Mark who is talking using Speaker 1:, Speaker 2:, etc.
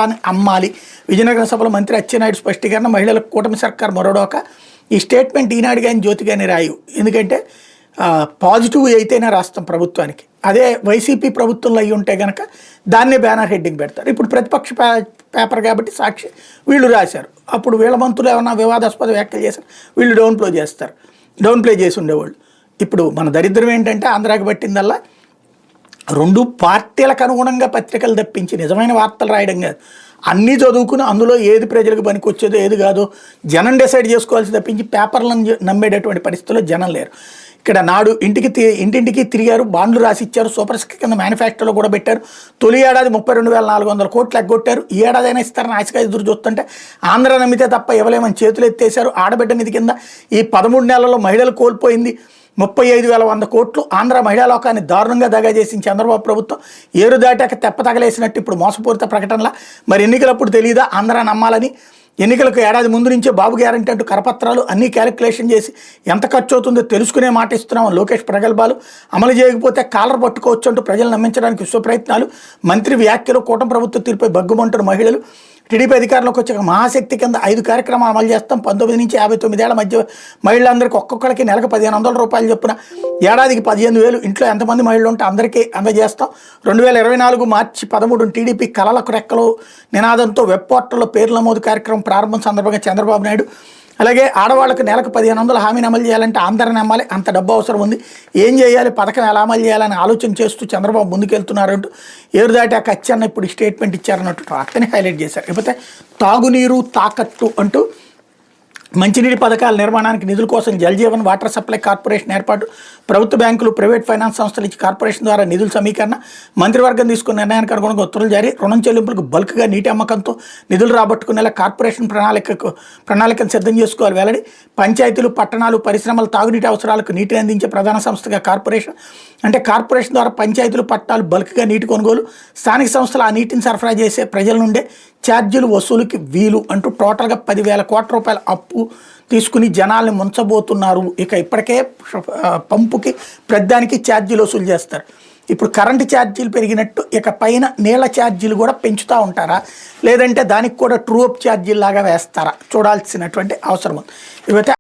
Speaker 1: ఆంధ్రాని అమ్మాలి. విజయనగరం సభలో మంత్రి అచ్చెన్నాయుడు స్పష్టీకరణ. మహిళలకు కూటమి సర్కార్ మరోడోక. ఈ స్టేట్మెంట్ ఈనాడు కానీ జ్యోతి కానీ రాయు, ఎందుకంటే పాజిటివ్ అయితేనే రాస్తాం ప్రభుత్వానికి. అదే వైసీపీ ప్రభుత్వంలో అయ్యి ఉంటే కనుక దాన్నే బ్యానర్ హెడ్డింగ్ పెడతారు. ఇప్పుడు ప్రతిపక్ష పేపర్ కాబట్టి సాక్షి వీళ్ళు రాశారు, అప్పుడు వీళ్ళ మంత్రులు ఏమన్నా వివాదాస్పద వ్యాఖ్యలు చేశారు, వీళ్ళు డౌన్ ప్లే చేసి ఉండేవాళ్ళు. ఇప్పుడు మన దరిద్రం ఏంటంటే ఆంధ్రాకి పట్టిందల్లా రెండు పార్టీలకు అనుగుణంగా పత్రికలు తప్పించి నిజమైన వార్తలు రాయడం కాదు, అన్నీ చదువుకుని అందులో ఏది ప్రజలకు పనికొచ్చేదో ఏది కాదో జనం డిసైడ్ చేసుకోవాల్సి తప్పించి పేపర్లను నమ్మేటటువంటి పరిస్థితుల్లో జనం లేరు. ఇక్కడ నాడు ఇంటింటికి తిరిగారు, బాండ్లు రాసిచ్చారు, సూపర్ సిక్స్ కింద మేనిఫెస్టోలో కూడా పెట్టారు. తొలి ఏడాది 32,400 కోట్లు ఎగ్గొట్టారు. ఈ ఏడాదైనా ఇస్తారని ఆశగా ఎదురు చూస్తుంటే ఆంధ్ర నమ్మితే తప్ప ఇవ్వలేమని చేతులు ఎత్తేశారు. ఆడబిడ్డ నిధి కింద ఈ 13 నెలల్లో మహిళలు కోల్పోయింది 35,100 కోట్లు. ఆంధ్ర మహిళా లోకాన్ని దారుణంగా దగా చేసిన చంద్రబాబు ప్రభుత్వం ఏరు దాటాక తెప్ప తగలేసినట్టు ఇప్పుడు మోసపూరిత ప్రకటనలా. మరి ఎన్నికలప్పుడు తెలియదా ఆంధ్ర నమ్మాలని? ఎన్నికలకు ఏడాది ముందు నుంచే బాబు గ్యారంటీ అంటూ కరపత్రాలు అన్నీ క్యాలిక్యులేషన్ చేసి ఎంత ఖర్చు అవుతుందో తెలుసుకునే మాట ఇస్తున్నాం. లోకేష్ ప్రగల్భాలు అమలు చేయకపోతే కాలర్ పట్టుకోవచ్చు అంటూ ప్రజలు నమ్మించడానికి విశ్వ ప్రయత్నాలు. మంత్రి వ్యాఖ్యలు, కూటమి ప్రభుత్వ తీర్పై బగ్గుమంటున్న మహిళలు. టీడీపీ అధికారంలోకి వచ్చాక మహాశక్తి కింద 5 కార్యక్రమాలు అమలు చేస్తాం. 19 నుంచి 59 ఏళ్ల మధ్య మహిళలందరికీ ఒక్కొక్కరికి నెలకు 1,500 రూపాయలు చొప్పున, ఏడాదికి 15,000. ఇంట్లో ఎంతమంది మహిళలు ఉంటే అందరికీ అందజేస్తాం. 2024 మార్చి 13 టీడీపీ కలలకు రెక్కలు నినాదంతో వెబ్ పోర్టల్లో పేర్ల నమోదు కార్యక్రమం ప్రారంభం సందర్భంగా చంద్రబాబు నాయుడు. అలాగే ఆడవాళ్ళకు నెలకు 1,500 హామీని అమలు చేయాలంటే ఆంధ్రాని నమ్మాలి, అంత డబ్బు అవసరం ఉంది, ఏం చేయాలి, పథకం ఎలా అమలు చేయాలని ఆలోచన చేస్తూ చంద్రబాబు ముందుకెళ్తున్నారంటూ ఏరు దాటి ఆ కచ్చన్న ఇప్పుడు స్టేట్మెంట్ ఇచ్చారన్నట్టు వార్తని హైలైట్ చేశారు. లేకపోతే తాగునీరు తాకట్టు అంటూ మంచినీటి పథకాల నిర్మాణానికి నిధుల కోసం Jal Jeevan water supply corporation ఏర్పాటు. ప్రభుత్వ బ్యాంకులు, ప్రైవేట్ ఫైనాన్స్ సంస్థలు ఇచ్చి కార్పొరేషన్ ద్వారా నిధుల సమీకరణ. మంత్రివర్గం తీసుకున్న నిర్ణయానికి అనుగుణంగా ఉత్తర్వులు జారీ. రుణం చెల్లింపులకు బల్క్గా నీటి అమ్మకంతో నిధులు రాబట్టుకునేలా కార్పొరేషన్ ప్రణాళికను సిద్ధం చేసుకోవాలి వెల్లడి. పంచాయతీలు, పట్టణాలు, పరిశ్రమల తాగునీటి అవసరాలకు నీటిని అందించే ప్రధాన సంస్థగా కార్పొరేషన్. అంటే కార్పొరేషన్ ద్వారా పంచాయతీలు, పట్టణాలు బల్క్గా నీటి కొనుగోలు. స్థానిక సంస్థలు ఆ నీటిని సరఫరా చేసే ప్రజల నుండే ఛార్జీలు వసూలుకి వీలు అంటూ టోటల్గా 10,000 కోట్ల రూపాయల అప్పు తీసుకుని జనాల్ని ముంచబోతున్నారు. ఇక ఇప్పటికే పంపుకి ప్రతిదానికి ఛార్జీలు వసూలు చేస్తారు. ఇప్పుడు కరెంటు ఛార్జీలు పెరిగినట్టు ఇక పైన నీళ్ళ ఛార్జీలు కూడా పెంచుతూ ఉంటారా, లేదంటే దానికి కూడా ట్రూ అప్ ఛార్జీలు లాగా వేస్తారా చూడాల్సినటువంటి అవసరం ఉంది. ఇవైతే